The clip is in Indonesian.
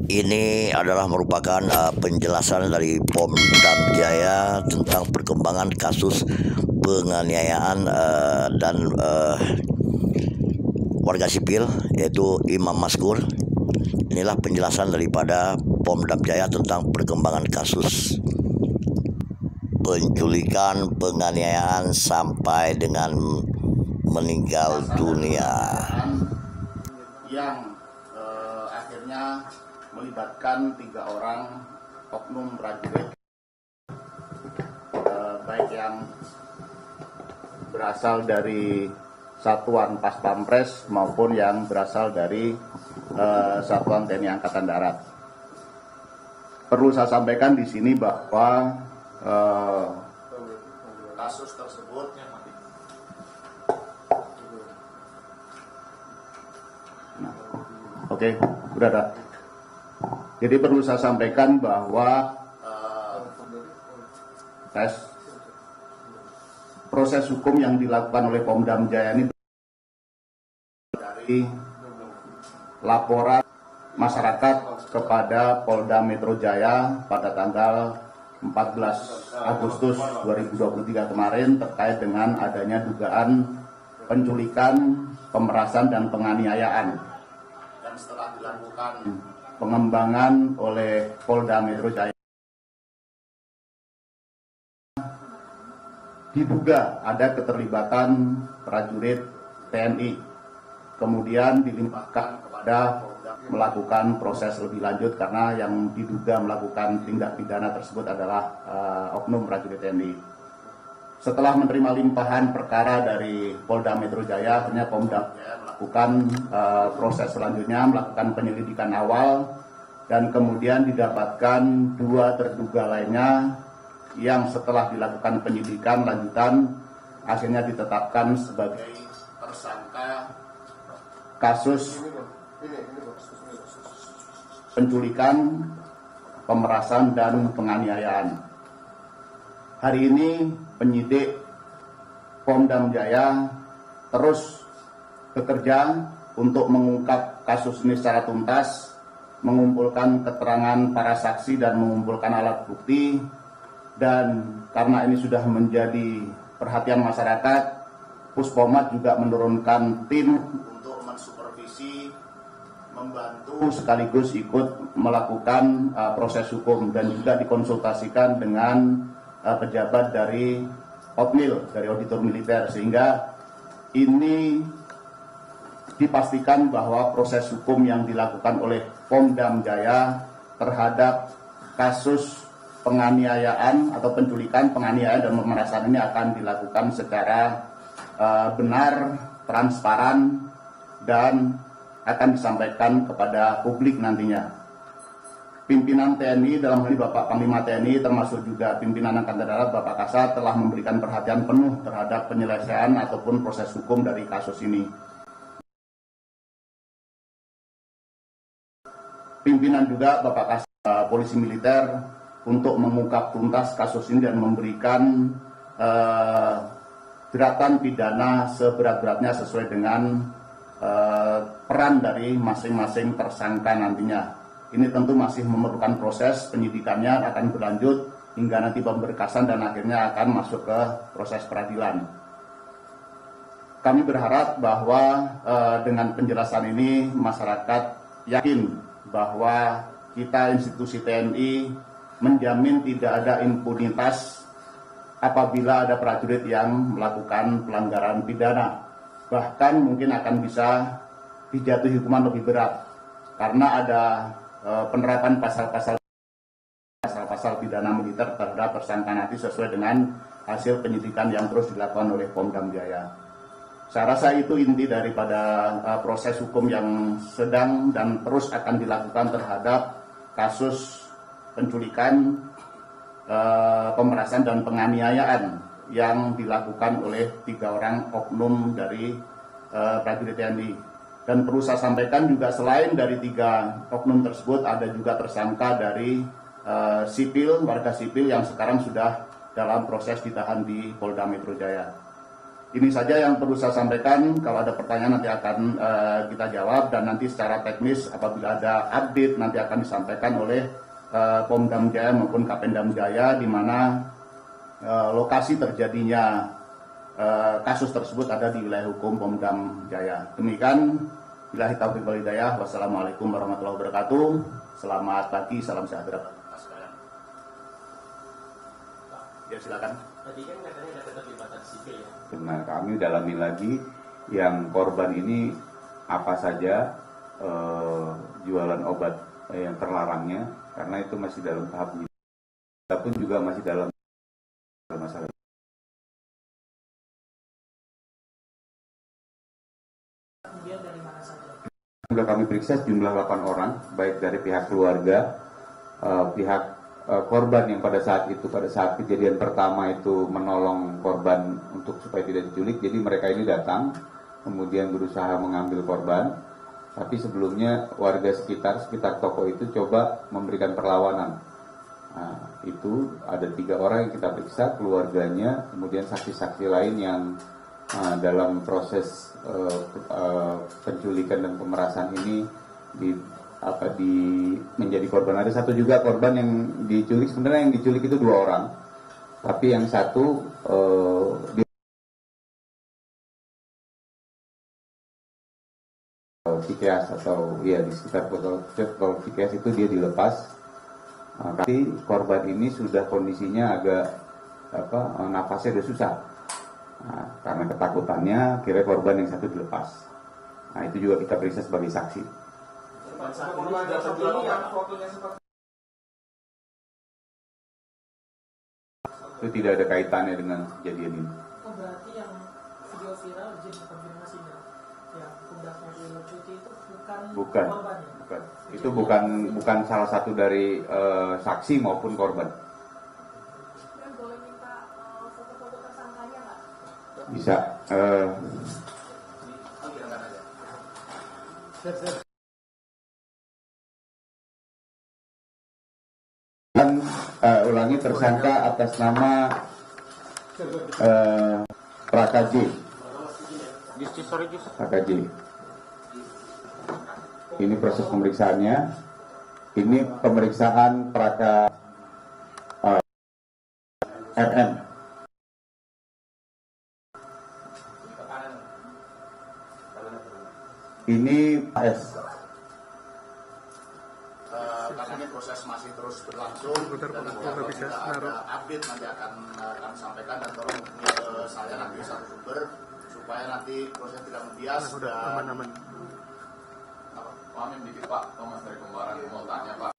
Ini adalah merupakan penjelasan dari Pom-Dam Jaya tentang perkembangan kasus penganiayaan dan warga sipil, yaitu Imam Maskur. Inilah penjelasan daripada Pom-Dam Jaya tentang perkembangan kasus penculikan, penganiayaan sampai dengan meninggal dunia yang akhirnya melibatkan 3 orang oknum prajurit, baik yang berasal dari Satuan Pas Pampres maupun yang berasal dari Satuan TNI Angkatan Darat. Perlu saya sampaikan di sini bahwa kasus tersebut udah ada. Jadi perlu saya sampaikan bahwa proses hukum yang dilakukan oleh Pom-Dam Jaya ini dari laporan masyarakat kepada Polda Metro Jaya pada tanggal 14 Agustus 2023 kemarin terkait dengan adanya dugaan penculikan, pemerasan, dan penganiayaan. Dan setelah dilakukan pengembangan oleh Polda Metro Jaya, diduga ada keterlibatan prajurit TNI, kemudian dilimpahkan kepada Polda melakukan proses lebih lanjut karena yang diduga melakukan tindak pidana tersebut adalah oknum prajurit TNI. Setelah menerima limpahan perkara dari Polda Metro Jaya, akhirnya Pom-Dam Jaya melakukan proses selanjutnya, melakukan penyelidikan awal, dan kemudian didapatkan 2 terduga lainnya yang setelah dilakukan penyidikan lanjutan akhirnya ditetapkan sebagai tersangka kasus penculikan, pemerasan, dan penganiayaan. Hari ini penyidik Pom-Dam Jaya terus bekerja untuk mengungkap kasus ini secara tuntas, mengumpulkan keterangan para saksi dan mengumpulkan alat bukti. Dan karena ini sudah menjadi perhatian masyarakat, Puspomat juga menurunkan tim untuk mensupervisi, membantu sekaligus ikut melakukan proses hukum, dan juga dikonsultasikan dengan pejabat dari OPMIL, dari Auditor Militer, sehingga ini dipastikan bahwa proses hukum yang dilakukan oleh Pom-Dam Jaya terhadap kasus penganiayaan atau penculikan, penganiayaan, dan pemerasan ini akan dilakukan secara benar, transparan, dan akan disampaikan kepada publik nantinya. Pimpinan TNI, dalam hal ini Bapak Panglima TNI, termasuk juga pimpinan Angkatan Darat Bapak Kasat, telah memberikan perhatian penuh terhadap penyelesaian ataupun proses hukum dari kasus ini. Pimpinan juga Bapak Kasat Polisi Militer untuk mengungkap tuntas kasus ini dan memberikan jeratan pidana seberat-beratnya sesuai dengan peran dari masing-masing tersangka nantinya. Ini tentu masih memerlukan proses penyidikannya, akan berlanjut hingga nanti pemberkasan dan akhirnya akan masuk ke proses peradilan. Kami berharap bahwa dengan penjelasan ini masyarakat yakin bahwa kita institusi TNI menjamin tidak ada impunitas apabila ada prajurit yang melakukan pelanggaran pidana. Bahkan mungkin akan bisa dijatuhi hukuman lebih berat karena ada penerapan pasal-pasal pidana militer terhadap tersangka nanti sesuai dengan hasil penyidikan yang terus dilakukan oleh Pom-Dam Jaya. Saya rasa itu inti daripada proses hukum yang sedang dan terus akan dilakukan terhadap kasus penculikan, pemerasan, dan penganiayaan yang dilakukan oleh 3 orang oknum dari prajurit TNI. Dan perlu saya sampaikan juga selain dari 3 oknum tersebut ada juga tersangka dari warga sipil yang sekarang sudah dalam proses ditahan di Polda Metro Jaya. Ini saja yang perlu saya sampaikan. Kalau ada pertanyaan nanti akan kita jawab, dan nanti secara teknis apabila ada update nanti akan disampaikan oleh Pomdam Jaya maupun Kapendam Jaya, di mana lokasi terjadinya kasus tersebut ada di wilayah hukum Pomdam Jaya. Demikian, billahi taufiq wal hidayah. Wassalamualaikum warahmatullahi wabarakatuh. Selamat pagi, salam sejahtera. Ya, silakan. Tadi kan katanya ada keterlibatan sipil ya. Nah, kami dalami lagi yang korban ini apa saja jualan obat yang terlarangnya, karena itu masih dalam tahap penyidikan. Kita pun juga masih dalam masalah. Kemudian dari mana saja? Sudah kami periksa jumlah 8 orang, baik dari pihak keluarga, pihak korban yang pada saat kejadian pertama itu menolong korban untuk supaya tidak diculik. Jadi mereka ini datang, kemudian berusaha mengambil korban. Tapi sebelumnya warga sekitar toko itu coba memberikan perlawanan. Nah, itu ada 3 orang yang kita periksa, keluarganya, kemudian saksi-saksi lain yang dalam proses penculikan dan pemerasan ini menjadi korban. Ada satu juga korban yang diculik. Sebenarnya yang diculik itu 2 orang, tapi yang satu Cikeas atau ya di sekitar Tol Cikeas itu dia dilepas. Tapi korban ini sudah kondisinya agak nafasnya sudah susah. Nah, karena ketakutannya kira korban yang satu dilepas. Nah, itu juga kita periksa sebagai saksi. Itu tidak ada kaitannya dengan kejadian ini. Oh, berarti yang video viral izin konfirmasi ya, pundaknya Willow Cuti itu bukan korban ya? Bukan. Itu bukan salah satu dari saksi maupun korban. Dan boleh minta foto-foto tersangkanya nggak? Bisa. Ulangi, tersangka atas nama Praka J. Ini proses pemeriksaannya. Ini pemeriksaan Praka RM. Ini S. Karena ini proses masih terus berlangsung, dan nanti apabila ada update nanti akan kami sampaikan, dan tolong saya nanti satu sumber supaya nanti proses tidak membias. Sudah aman-aman. Amin dikit Pak, Thomas dari Kembaran mau tanya Pak,